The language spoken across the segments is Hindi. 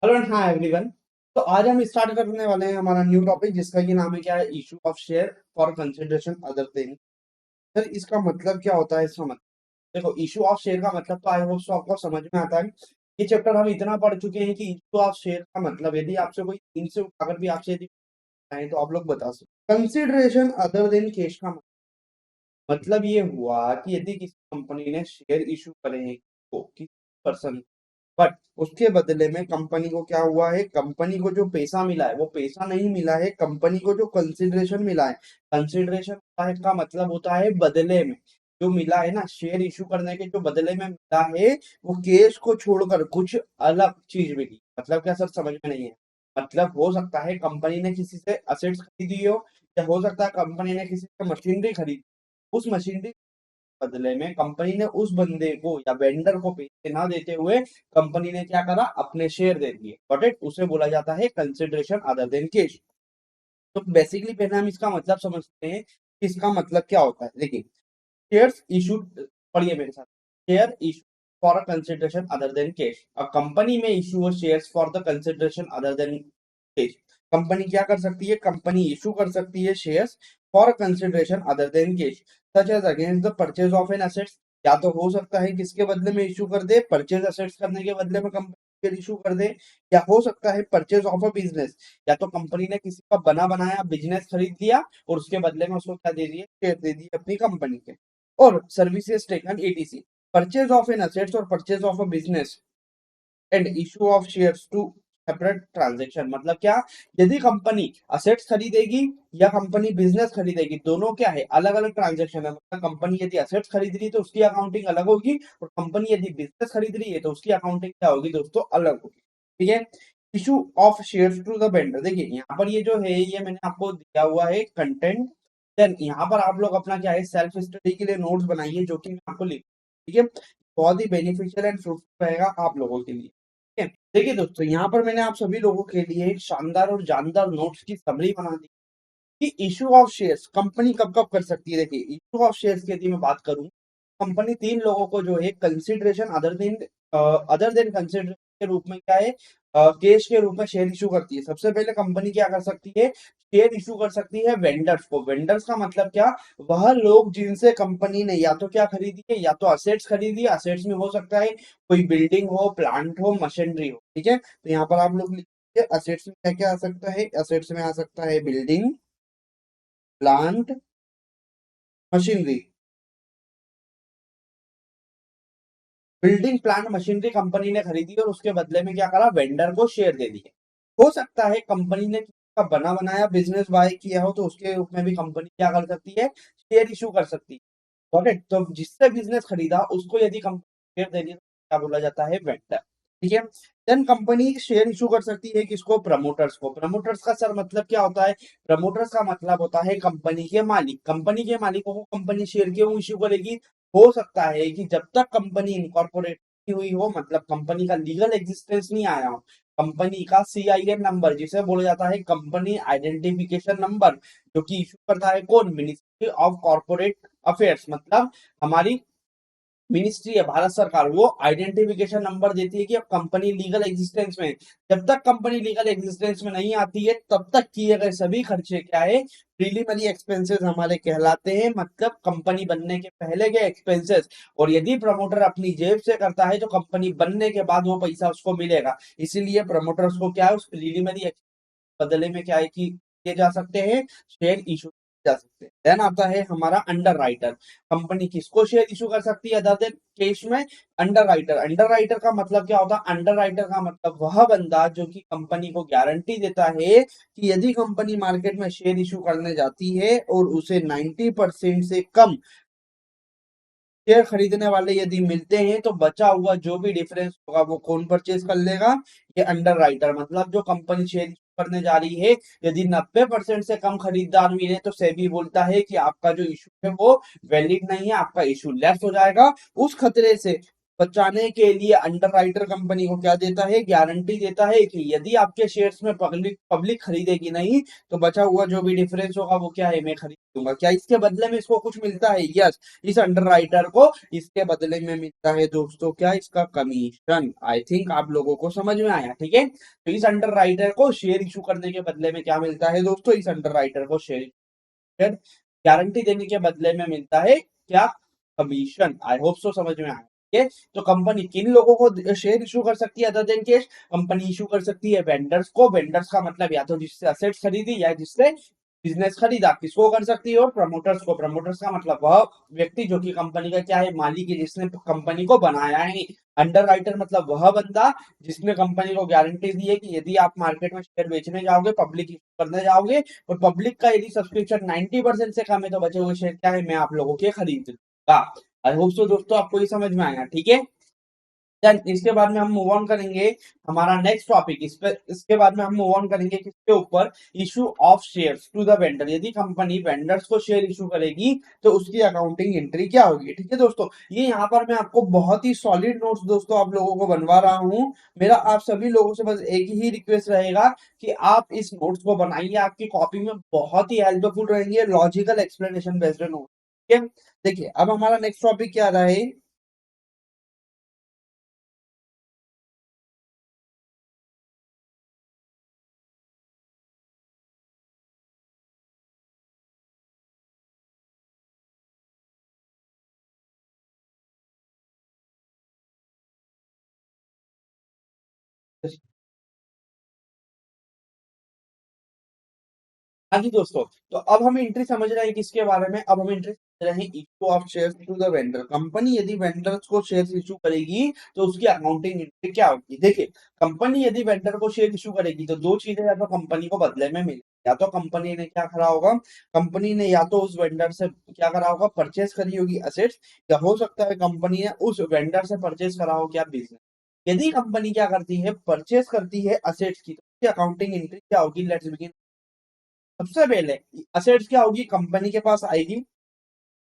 Hello and hi everyone. तो आज हम स्टार्ट करने वाले हैं हमारा न्यू टॉपिक जिसका कि नाम है क्या है, issue of share for consideration other thing. Sir इसका मतलब क्या होता है? इसका मतलब देखो, इशू ऑफ शेयर का मतलब तो आई होप सो आपको समझ में आता है। ये चैप्टर हम इतना पढ़ चुके हैं कि इशू ऑफ शेयर का मतलब यदि आपसे कोई तीन से उठाकर भी आपसे यदि पूछे तो आप लोग बता सकते। कंसिडरेशन अदर देन कैश का मतलब ये हुआ कि यदि किसी कंपनी ने शेयर इशू करे हैं को किसी पर्सन, बट उसके बदले में कंपनी को क्या हुआ है, कंपनी को जो पैसा मिला है वो पैसा नहीं मिला है, कंपनी को जो कंसिडरेशन मिला है, कंसिडरेशन का मतलब होता है बदले में जो मिला है ना, शेयर इशू करने के जो बदले में मिला है वो केस को छोड़कर कुछ अलग चीज मिली। मतलब क्या सर, समझ में नहीं है? मतलब हो सकता है कंपनी ने किसी से असेट्स खरीदी हो, या हो सकता है कंपनी ने किसी से मशीनरी खरीदी, उस मशीनरी बदले में कंपनी ने उस बंदे को या वेंडर को पैसे ना देते हुए कंपनी ने क्या करा, अपने शेयर दे दिए। Got it? उसे बोला जाता है कंसिडरेशन अदर देन कैश। तो बेसिकली पहले हम इसका मतलब समझते हैं कि इसका मतलब क्या होता है। देखिए, शेयर्स इशूड, पढ़िए मेरे साथ। Share issue for a consideration other than cash. A company में issue shares for the consideration other than cash. Company क्या कर सकती है? कंपनी इशू कर सकती है shares for consideration other than cash, such as against the purchase of an assets. या तो हो सकता है किसके बदले में इशू कर दे, परचेज एसेट्स करने के बदले में कंपनी शेयर इशू कर दे। या हो सकता है परचेज ऑफ अ बिजनेस, या तो कंपनी ने किसी का बना बनाया बिजनेस खरीद लिया और उसके बदले में उसको क्या दे दिए, शेयर दे दिए अपनी कंपनी के। और services taken ETC, purchase of an assets और purchase of a business and issue of shares to separate transaction. मतलब क्या, यदि कंपनी असेट्स खरीदेगी या कंपनी बिजनेस खरीदेगी, दोनों क्या है, अलग अलग ट्रांजेक्शन है। मतलब कंपनी यदि असेट्स खरीद रही है तो उसकी अकाउंटिंग अलग होगी, और कंपनी यदि बिजनेस खरीद रही है तो उसकी अकाउंटिंग क्या होगी दोस्तों, अलग होगी। ठीक है। Issue of shares to the vendor, देखिए यहाँ पर ये जो है ये मैंने आपको दिया हुआ है कंटेंट। देन यहाँ पर आप लोग अपना क्या है, सेल्फ स्टडी के लिए नोट्स बनाइए जो कि मैं आपको लिख, ठीक है, बहुत ही बेनिफिशियल एंड फ्रूटफुल रहेगा आप लोगों के लिए। ठीक है। देखिए दोस्तों, यहाँ पर मैंने आप सभी लोगों के लिए एक शानदार और जानदार नोट्स की समरी बना दी कि इशू ऑफ शेयर्स कंपनी कब कब कर सकती है। देखिए, इशू ऑफ शेयर्स की यदि मैं बात करूं, कंपनी तीन लोगों को जो है कंसिडरेशन अदर देन कंसिडरेशन के रूप में क्या है, कैश के रूप में शेयर इशू करती है। सबसे पहले कंपनी क्या कर सकती है, शेयर इशू कर सकती है वेंडर्स को। वेंडर्स का मतलब क्या, वह लोग जिनसे कंपनी ने या तो क्या खरीदी है, या तो असेट्स खरीदी है। असेट्स में हो सकता है कोई बिल्डिंग हो, प्लांट हो, मशीनरी हो। ठीक है, तो यहाँ पर आप लोग लिखिए असेट्स में क्या क्या आ सकता है। असेट्स में आ सकता है building, plant, machinery. Building plant machinery company ने खरीदी और उसके बदले में क्या करा, वेंडर को शेयर दे दिए। हो सकता है कंपनी ने किसी का बना बनाया बिजनेस बाय किया हो, तो उसके रूप में भी कंपनी क्या कर सकती है, शेयर इशू कर सकती है। Got it? तो जिससे बिजनेस खरीदा उसको यदि कंपनी शेयर दे दिया तो क्या बोला जाता है, वेंडर। ठीक है। देन कंपनी शेयर इशू कर सकती है किसको, प्रमोटर्स को। प्रमोटर्स का सर मतलब क्या होता है? प्रमोटर्स का मतलब होता है कंपनी के मालिक। कंपनी के मालिकों को कंपनी शेयर क्यों इशू करेगी? हो सकता है कि जब तक कंपनी इनकॉर्पोरेट नहीं हुई हो, मतलब कंपनी का लीगल एग्जिस्टेंस नहीं आया हो, कंपनी का सीआईएन नंबर जिसे बोला जाता है कंपनी आइडेंटिफिकेशन नंबर, जो कि इशू करता है कौन, मिनिस्ट्री ऑफ कॉर्पोरेट अफेयर्स। मतलब हमारी मिनिस्ट्री है, भारत सरकार, वो आइडेंटिफिकेशन नंबर देती है कि अब कंपनी लीगल एग्जिस्टेंस में है। जब तक कंपनी लीगल एग्जिस्टेंस में नहीं आती है तब तक किए गए सभी खर्चे क्या है, प्रीलिमिनरी एक्सपेंसेस हमारे कहलाते हैं, मतलब कंपनी बनने के पहले के एक्सपेंसेस। और यदि प्रमोटर अपनी जेब से करता है तो कंपनी बनने के बाद वो पैसा उसको मिलेगा। इसीलिए प्रमोटर्स को क्या है, उस प्रीलिमिनरी बदले में क्या है कि किए जा सकते हैं, शेयर इशू जा सकते हैं। देन आता है हमारा अंडर राइटर। कंपनी किसको शेयर इशू कर सकती है अदर देन केस में? Under writer. अंडर राइटर का मतलब क्या होता है? अंडर राइटर का मतलब वह बंदा जो कि कंपनी को गारंटी देता है कि यदि कंपनी मार्केट में शेयर इशू करने जाती है और उसे 90% से कम शेयर खरीदने वाले यदि मिलते हैं तो बचा हुआ जो भी डिफरेंस होगा वो कौन परचेज कर लेगा? ये अंडर राइटर। मतलब जो कंपनी शेयर करने जा रही है, यदि 90% से कम खरीदार मिले तो सेबी बोलता है कि आपका जो इशू है वो वैलिड नहीं है, आपका इशू लेफ्ट हो जाएगा। उस खतरे से बचाने के लिए अंडरराइटर कंपनी को क्या देता है, गारंटी देता है कि यदि आपके शेयर्स में पब्लिक पब्लिक खरीदेगी नहीं तो बचा हुआ जो भी डिफरेंस होगा वो क्या है, मैं खरीद लूंगा। क्या इसके बदले में इसको कुछ मिलता है? यस, इस अंडरराइटर को इसके बदले में मिलता है दोस्तों क्या, इसका कमीशन। आई थिंक आप लोगों को समझ में आया, ठीक है। तो इस अंडरराइटर को शेयर इशू करने के बदले में क्या मिलता है दोस्तों, इस अंडरराइटर को शेयर गारंटी देने के बदले में मिलता है क्या, कमीशन। आई होप सो समझ में आया, ठीक है। तो कंपनी किन लोगों को शेयर इशू कर सकती है other than cash? Company issue कर सकती है वेंडर्स को। वेंडर्स का मतलब या तो जिससे असेट्स खरीदी या जिससे बिजनेस खरीदा, किसको कर सकती है? और प्रमोटर्स को। प्रमोटर्स का मतलब वह व्यक्ति जो कि कंपनी का क्या है, मालिक है, जिसने कंपनी को बनाया है। अंडर राइटर मतलब वह बंदा जिसने कंपनी को गारंटी दी है कि यदि आप मार्केट में शेयर बेचने जाओगे, पब्लिक करने जाओगे, और पब्लिक का यदि सब्सक्रिप्शन 90% से कम है तो बचे हुए शेयर क्या है, मैं आप लोगों के खरीद लूंगा। आई होप सो दोस्तों आपको ये समझ में आया, ठीक है। देन इसके बाद में हम मूव ऑन करेंगे हमारा नेक्स्ट टॉपिक। इसके बाद में हम मूव ऑन करेंगे किसके ऊपर, issue of shares to the vendor. यदि कंपनी वेंडर्स को शेयर इशू करेगी तो उसकी अकाउंटिंग एंट्री क्या होगी, ठीक है दोस्तों। ये यहाँ पर मैं आपको बहुत ही सॉलिड नोट्स दोस्तों आप लोगों को बनवा रहा हूँ। मेरा आप सभी लोगों से बस एक ही रिक्वेस्ट रहेगा कि आप इस नोट्स को बनाइए, आपकी कॉपी में बहुत ही हेल्पफुल रहेंगे, लॉजिकल एक्सप्लेनेशन बेस्ड नोट, ठीक है। देखिए अब हमारा नेक्स्ट टॉपिक क्या रहा है। हाँ जी दोस्तों, तो अब हम एंट्री समझ रहे हैं किसके बारे में, अब हम एंट्री समझ रहे हैं issue of shares to the vendor. Company यदि वेंडर्स को शेयर्स इशू करेगी तो उसकी अकाउंटिंग एंट्री क्या होगी। देखिए कंपनी यदि वेंडर को शेयर इशू करेगी तो दो चीजें या तो कंपनी को बदले में मिले, या तो कंपनी ने क्या करा होगा, कंपनी ने या तो उस वेंडर से क्या करा होगा, परचेस करी होगी असेट्स, या हो सकता है कंपनी ने उस वेंडर से परचेस करा हो क्या, बिजनेस। यदि कंपनी क्या करती है, परचेस करती है असेट्स की, तो उसकी अकाउंटिंग एंट्री क्या होगी, लेट्स बिगिन। सबसे पहले असेट्स क्या होगी, कंपनी के पास आएगी।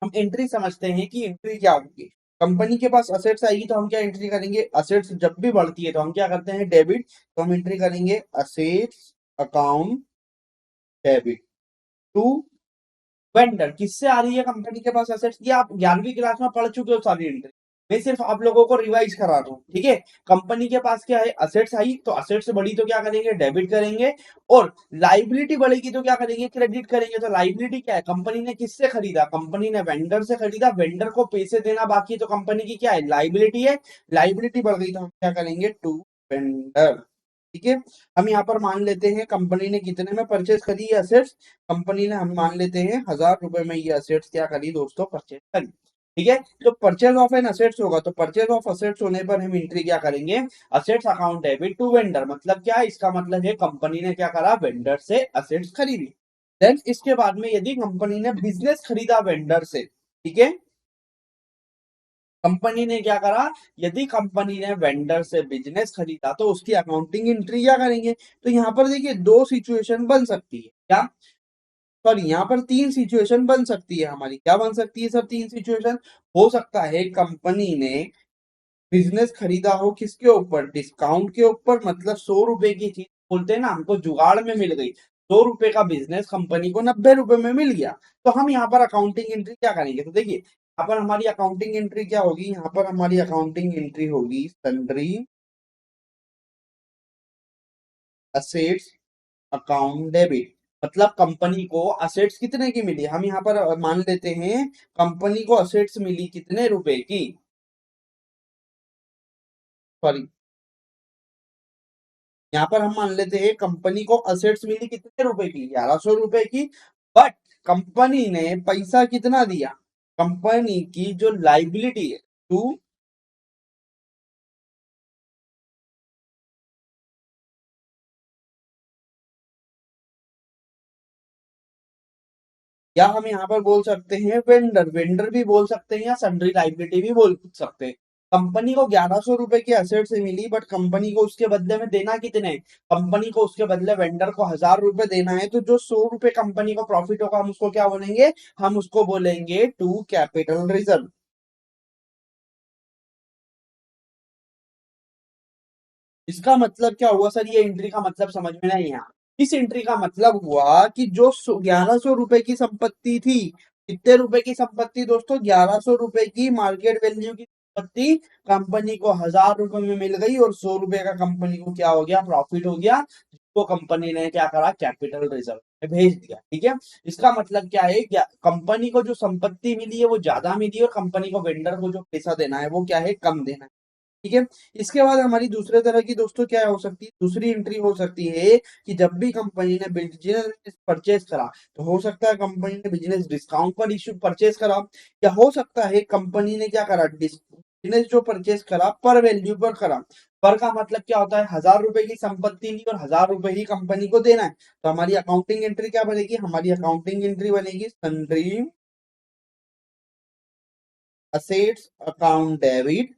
हम एंट्री समझते हैं कि एंट्री क्या होगी। कंपनी के पास असेट्स आएगी तो हम क्या एंट्री करेंगे, असेट्स जब भी बढ़ती है तो हम क्या करते हैं, डेबिट। तो हम एंट्री करेंगे assets account debit to vendor. किससे आ रही है कंपनी के पास असेट्स, ये आप 11वीं क्लास में पढ़ चुके हो सारी एंट्री। मैं सिर्फ आप लोगों को रिवाइज करा रहा हूँ, ठीक है। कंपनी के पास क्या है, असेट्स आई, तो असेट्स बढ़ी तो क्या करेंगे, डेबिट करेंगे। और लाइबिलिटी बढ़ेगी तो क्या करेंगे, क्रेडिट करेंगे। तो लाइबिलिटी क्या है, कंपनी ने किससे खरीदा, कंपनी ने वेंडर से खरीदा, वेंडर को पैसे देना बाकी है तो कंपनी की क्या है, लाइबिलिटी है। लाइबिलिटी बढ़ गई तो हम क्या करेंगे, टू वेंडर, ठीक है। हम यहाँ पर मान लेते हैं कंपनी ने कितने में परचेज करी है असेट्स, कंपनी ने हम मान लेते हैं 1000 रुपए में ये असेट्स क्या करी दोस्तों, परचेज करी, ठीक है। तो परचेज ऑफ एन असेट्स होगा, तो परचेज ऑफ असेट्स होने पर हम एंट्री क्या करेंगे, assets account debit to vendor. मतलब क्या है, इसका मतलब है कंपनी ने क्या करा, वेंडर से असेट्स खरीदी। देन इसके बाद में यदि कंपनी ने बिजनेस खरीदा वेंडर से, ठीक है, कंपनी ने क्या करा, यदि कंपनी ने वेंडर से बिजनेस खरीदा तो उसकी अकाउंटिंग एंट्री क्या करेंगे। तो यहाँ पर देखिए दो सिचुएशन बन सकती है, क्या, सॉरी यहाँ पर तीन सिचुएशन बन सकती है हमारी। क्या बन सकती है सर, तीन सिचुएशन। हो सकता है कंपनी ने बिजनेस खरीदा हो किसके ऊपर, डिस्काउंट के ऊपर, मतलब 100 रुपए की चीज बोलते हैं ना, हमको जुगाड़ में मिल गई, 100 रुपए का बिजनेस कंपनी को 90 रुपए में मिल गया। तो हम यहाँ पर अकाउंटिंग एंट्री क्या करेंगे, तो देखिए यहाँ पर हमारी अकाउंटिंग एंट्री क्या होगी, यहाँ पर हमारी अकाउंटिंग एंट्री होगी सन्ड्री असेट्स अकाउंट डेबिट। मतलब कंपनी को असेट्स कितने की मिली, हम यहाँ पर मान लेते हैं कंपनी को असेट्स मिली कितने रुपए की, सॉरी यहाँ पर हम मान लेते हैं कंपनी को असेट्स मिली कितने रुपए की, 1100 रुपए की। बट कंपनी ने पैसा कितना दिया, कंपनी की जो लाइबिलिटी है टू, या हम यहाँ पर बोल सकते हैं वेंडर, वेंडर भी बोल सकते हैं या सन्ड्री लाइबिलिटी भी बोल सकते हैं। कंपनी को 1100 रुपए की असेट से मिली, बट कंपनी को उसके बदले में देना कितने, कंपनी को उसके बदले वेंडर को 1000 रुपए देना है। तो जो 100 रुपए कंपनी को प्रॉफिट होगा हम उसको क्या बोलेंगे, हम उसको बोलेंगे टू कैपिटल रिजर्व। इसका मतलब क्या हुआ सर? ये एंट्री का मतलब समझ में नहीं आया। इस एंट्री का मतलब हुआ कि जो 1100 रुपए की संपत्ति थी, कितने रुपए की संपत्ति दोस्तों? 1100 रुपए की मार्केट वैल्यू की संपत्ति कंपनी को 1000 रुपए में मिल गई, और 100 रुपए का कंपनी को क्या हो गया? प्रॉफिट हो गया, जिसको कंपनी ने क्या करा? कैपिटल रिजर्व में भेज दिया। ठीक है, इसका मतलब क्या है? कंपनी को जो संपत्ति मिली है वो ज्यादा मिली है, और कंपनी को वेंडर को जो पैसा देना है वो क्या है? कम देना है। ठीक है, इसके बाद हमारी दूसरे तरह की दोस्तों क्या हो सकती है? दूसरी एंट्री हो सकती है कि जब भी कंपनी ने बिजनेस परचेज करा, तो हो सकता है कंपनी ने बिजनेस डिस्काउंट पर इश्यू परचेज करा, या हो सकता है कंपनी ने क्या करा? बिजनेस जो परचेज करा पर वैल्यू पर करा। पर का मतलब क्या होता है? 1000 रुपए की संपत्ति ली और 1000 रुपए ही कंपनी को देना है। तो हमारी अकाउंटिंग एंट्री क्या बनेगी? हमारी अकाउंटिंग एंट्री बनेगी sundry assets account debit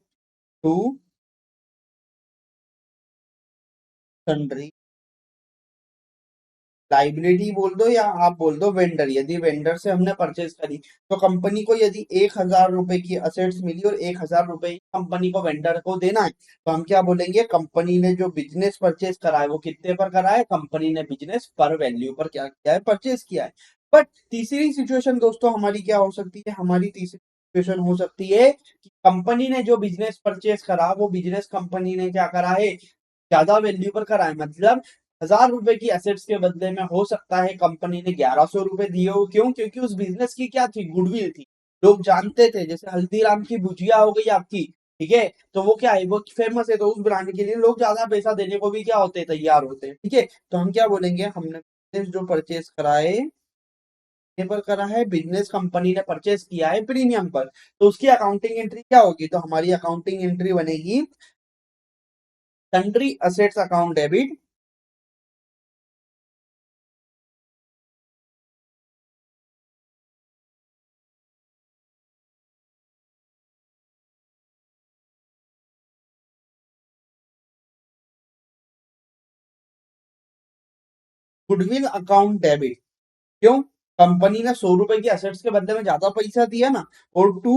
to sundry liability बोल दो या आप बोल दो वेंडर। यदि वेंडर से हमने परचेज करी, तो कंपनी को यदि 1000 रुपए की असेट्स मिली और 1000 रुपए ही कंपनी को वेंडर को देना है, तो हम क्या बोलेंगे? कंपनी ने जो बिजनेस परचेज करा है वो कितने पर करा है? कंपनी ने बिजनेस पर वैल्यू पर क्या किया है? परचेज किया है। बट तीसरी सिचुएशन दोस्तों हमारी क्या हो सकती है? हमारी तीसरी सिचुएशन हो सकती है कि कंपनी ने जो बिजनेस परचेज करा, वो बिजनेस कंपनी ने क्या करा है? ज्यादा वैल्यू पर करा है। मतलब 1000 रुपए की एसेट्स के बदले में हो सकता है कंपनी ने 1100 रुपए दिए हो। क्यों? क्योंकि उस बिजनेस की क्या थी? गुडविल थी, लोग जानते थे। जैसे हल्दीराम की भुजिया हो गई आपकी, ठीक है, तो वो क्या है? वो फेमस है, तो उस ब्रांड के लिए लोग ज्यादा पैसा देने को भी क्या होते हैं? तैयार होते हैं। ठीक है, तो हम क्या बोलेंगे? हमने business जो परचेज करा है, ये पर करा है, बिजनेस कंपनी ने परचेज किया है प्रीमियम पर, तो उसकी अकाउंटिंग एंट्री क्या होगी? तो हमारी अकाउंटिंग एंट्री बनेगी sundry assets account debit goodwill account debit. क्यों? कंपनी ने 100 रुपए की असेट्स के बदले में ज्यादा पैसा दिया ना। और टू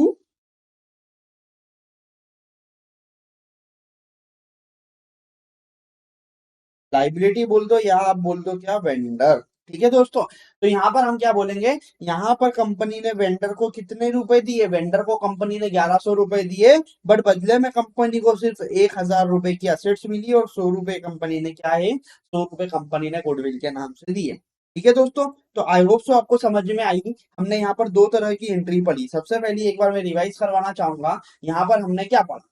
लाइबिलिटी बोल दो या आप बोल दो क्या? वेंडर। ठीक है दोस्तों, तो यहाँ पर हम क्या बोलेंगे? यहाँ पर कंपनी ने वेंडर को कितने रुपए दिए? वेंडर को कंपनी ने 1100 रुपए दिए, बट बदले में कंपनी को सिर्फ 1000 रुपए की असेट्स मिली, और 100 रुपए कंपनी ने क्या है? 100 रुपए कंपनी ने गुडविल के नाम से दिए। ठीक है दोस्तों, तो आई होप सो आपको समझ में आई। हमने यहाँ पर दो तरह की एंट्री पढ़ी। सबसे पहले एक बार मैं रिवाइज करवाना चाहूंगा, यहाँ पर हमने क्या पढ़ा?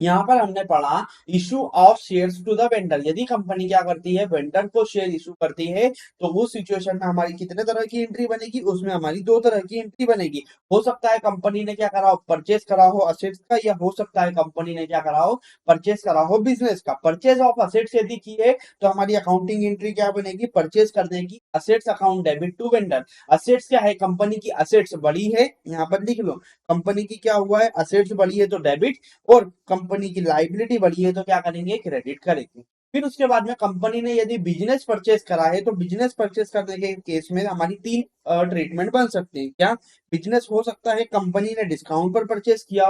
यहाँ पर हमने पढ़ा issue of shares to the vendor. यदि कंपनी क्या करती है? वेंडर को शेयर इशू करती है, तो उस सिचुएशन में हमारी कितने तरह की एंट्री बनेगी? उसमें हमारी दो तरह की एंट्री बनेगी। हो सकता है कंपनी ने क्या करा हो? परचेस करा हो असेट्स का, या हो सकता है कंपनी ने क्या करा हो? परचेस करा हो बिजनेस का। परचेज ऑफ असेट्स यदि की है, तो हमारी अकाउंटिंग एंट्री क्या बनेगी? परचेज करने की assets account debit to vendor. Assets क्या है? कंपनी की असेट्स बड़ी है, यहाँ पर लिख लो। कंपनी की क्या हुआ है? असेट्स बड़ी है तो डेबिट, और कंपनी की लाइबिलिटी बढ़ी है तो क्या करेंगे? क्रेडिट करेंगे। फिर उसके बाद में कंपनी ने यदि बिजनेस परचेस करा है, तो बिजनेस परचेस करने के केस में हमारी तीन ट्रीटमेंट बन सकते हैं। क्या? बिजनेस हो सकता है कंपनी ने डिस्काउंट पर परचेस किया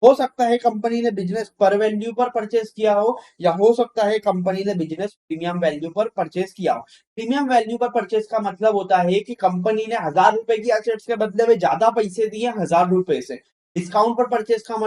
हो सकता है कंपनी ने बिजनेस पर वैल्यू पर परचेस किया हो, या हो सकता है कंपनी ने बिजनेस प्रीमियम वैल्यू पर परचेस किया हो। प्रीमियम वैल्यू पर परचेस का मतलब होता है कि कंपनी ने 1000 रुपए की असेट्स के बदले में ज्यादा पैसे दिए 1000 रुपए से। डिस्काउंट पर परचेस का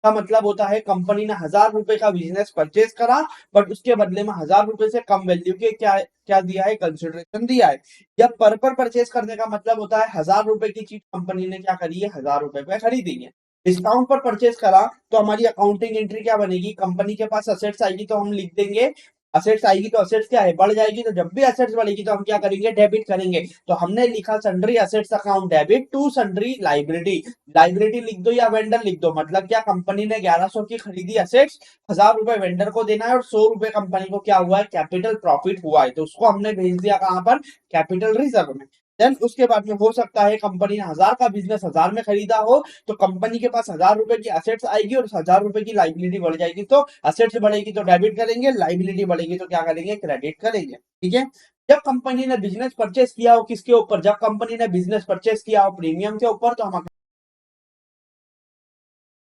मतलब होता है कंपनी ने 1000 रुपए का बिजनेस परचेज करा, बट उसके बदले में 1000 रुपए से कम वैल्यू के क्या क्या दिया है? कंसिडरेशन दिया है। जब पर परचेज करने का मतलब होता है 1000 रुपए की चीज कंपनी ने क्या करी है? 1000 रुपए पे खरीदी है। डिस्काउंट पर परचेज करा, तो हमारी अकाउंटिंग एंट्री क्या बनेगी? कंपनी के पास असेट्स आएगी तो हम लिख देंगे असेट्स आएगी, तो असेट्स क्या है? बढ़ जाएगी। तो जब भी असेट्स बढ़ेगी तो हम क्या करेंगे? डेबिट करेंगे। तो हमने लिखा sundry assets account debit to sundry liability. Liability लिख दो या वेंडर लिख दो। मतलब क्या? कंपनी ने 1100 की खरीदी असेट्स, 1000 रुपए वेंडर को देना है, और 100 रुपए कंपनी को क्या हुआ है? कैपिटल प्रॉफिट हुआ है, तो उसको हमने भेज दिया कहां पर? कैपिटल रिजर्व में। देन उसके बाद में हो सकता है कंपनी ने 1000 का बिजनेस 1000 में खरीदा हो, तो कंपनी के पास 1000 रुपए की असेट्स आएगी और 1000 रुपए की लाइबिलिटी बढ़ जाएगी। तो असेट्स बढ़ेगी तो डेबिट करेंगे, लाइबिलिटी बढ़ेगी तो क्या करेंगे? क्रेडिट करेंगे। ठीक है, जब कंपनी ने बिजनेस परचेस किया हो किसके ऊपर? जब कंपनी ने बिजनेस परचेस किया हो प्रीमियम के ऊपर, तो हम